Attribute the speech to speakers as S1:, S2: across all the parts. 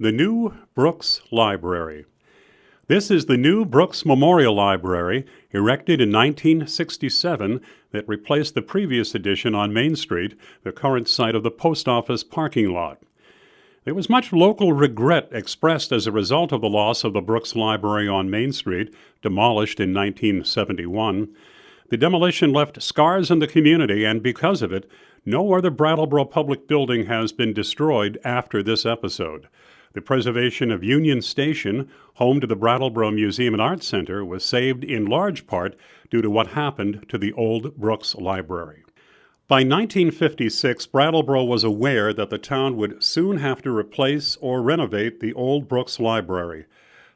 S1: The new Brooks Library. This is the new Brooks Memorial Library, erected in 1967, that replaced the previous addition on Main Street, the current site of the post office parking lot. There was much local regret expressed as a result of the loss of the Brooks Library on Main Street, demolished in 1971. The demolition left scars in the community, and because of it, no other Brattleboro public building has been destroyed after this episode. The preservation of Union Station, home to the Brattleboro Museum and Arts Center, was saved in large part due to what happened to the old Brooks Library. By 1956, Brattleboro was aware that the town would soon have to replace or renovate the old Brooks Library.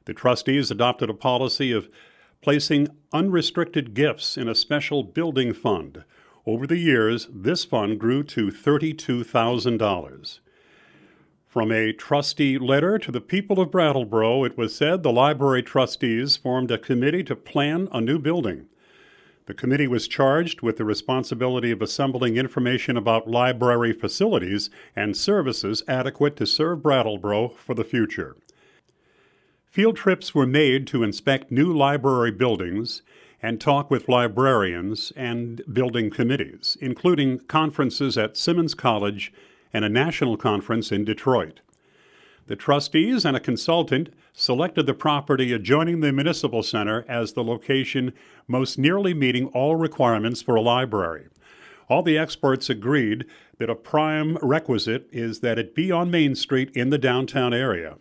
S1: The trustees adopted a policy of placing unrestricted gifts in a special building fund. Over the years, this fund grew to $32,000. From a trustee letter to the people of Brattleboro, it was said the library trustees formed a committee to plan a new building. The committee was charged with the responsibility of assembling information about library facilities and services adequate to serve Brattleboro for the future. Field trips were made to inspect new library buildings and talk with librarians and building committees, including conferences at Simmons College and a national conference in Detroit. The trustees and a consultant selected the property adjoining the municipal center as the location most nearly meeting all requirements for a library. All the experts agreed that a prime requisite is that it be on Main Street in the downtown area.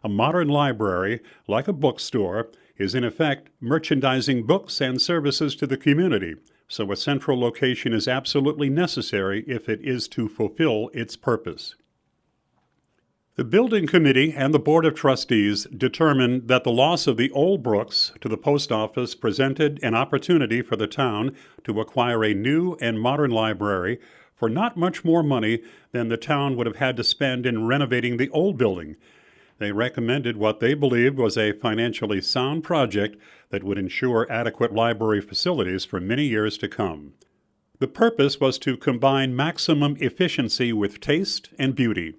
S1: A modern library, like a bookstore, is in effect merchandising books and services to the community, so a central location is absolutely necessary if it is to fulfill its purpose. The building committee and the board of trustees determined that the loss of the old Brooks to the post office presented an opportunity for the town to acquire a new and modern library for not much more money than the town would have had to spend in renovating the old building. They recommended what they believed was a financially sound project that would ensure adequate library facilities for many years to come. The purpose was to combine maximum efficiency with taste and beauty.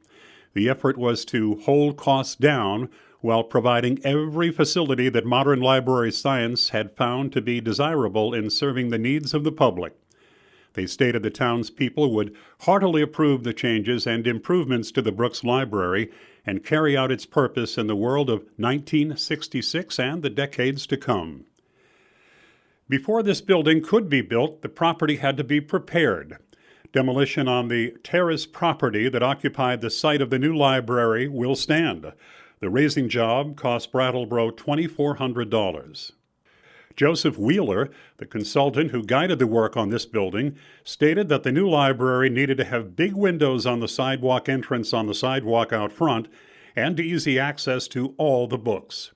S1: The effort was to hold costs down while providing every facility that modern library science had found to be desirable in serving the needs of the public. They stated the townspeople would heartily approve the changes and improvements to the Brooks Library and carry out its purpose in the world of 1966 and the decades to come. Before this building could be built, the property had to be prepared. Demolition on the terrace property that occupied the site of the new library will stand. The raising job cost Brattleboro $2,400. Joseph Wheeler, the consultant who guided the work on this building, stated that the new library needed to have big windows on the sidewalk entrance on the sidewalk out front and easy access to all the books.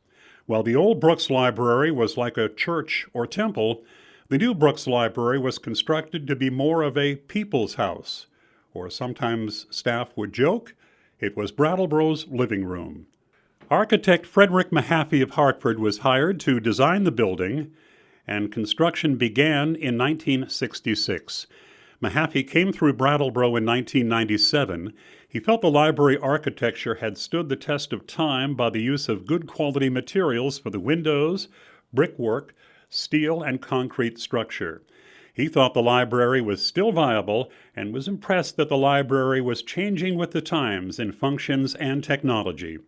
S1: While the old Brooks Library was like a church or temple, the new Brooks Library was constructed to be more of a people's house, or sometimes staff would joke, it was Brattleboro's living room. Architect Frederick Mahaffey of Hartford was hired to design the building, and construction began in 1966. Mahaffey came through Brattleboro in 1997. He felt the library architecture had stood the test of time by the use of good quality materials for the windows, brickwork, steel, and concrete structure. He thought the library was still viable and was impressed that the library was changing with the times in functions and technology.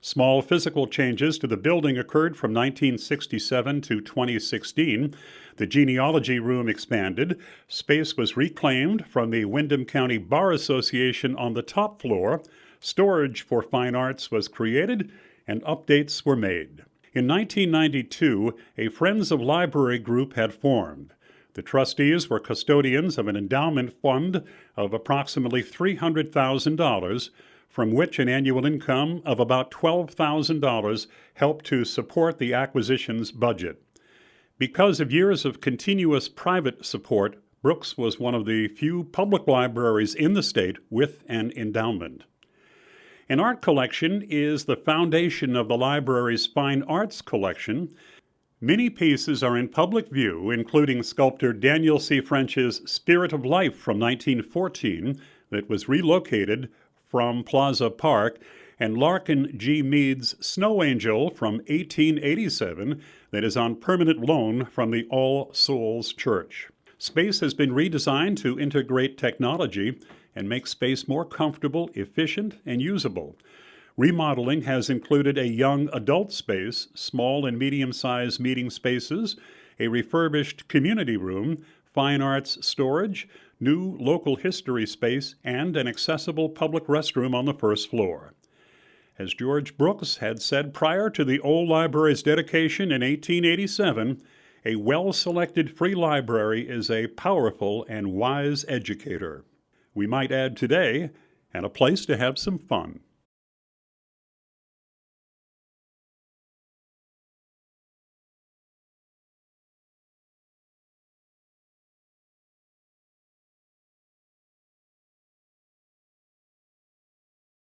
S1: Small physical changes to the building occurred from 1967 to 2016. The genealogy room expanded. Space was reclaimed from the Windham County Bar Association on the top floor. Storage for fine arts was created, and updates were made. In 1992, a Friends of Library group had formed. The trustees were custodians of an endowment fund of approximately $300,000, from which an annual income of about $12,000 helped to support the acquisition's budget. Because of years of continuous private support, Brooks was one of the few public libraries in the state with an endowment. An art collection is the foundation of the library's fine arts collection. Many pieces are in public view, including sculptor Daniel C. French's Spirit of Life from 1914 that was relocated from Plaza Park, and Larkin G. Mead's Snow Angel from 1887 that is on permanent loan from the All Souls Church. Space has been redesigned to integrate technology and make space more comfortable, efficient, and usable. Remodeling has included a young adult space, small and medium-sized meeting spaces, a refurbished community room, fine arts storage, new local history space, and an accessible public restroom on the first floor. As George Brooks had said prior to the old library's dedication in 1887, a well-selected free library is a powerful and wise educator. We might add today, and a place to have some fun.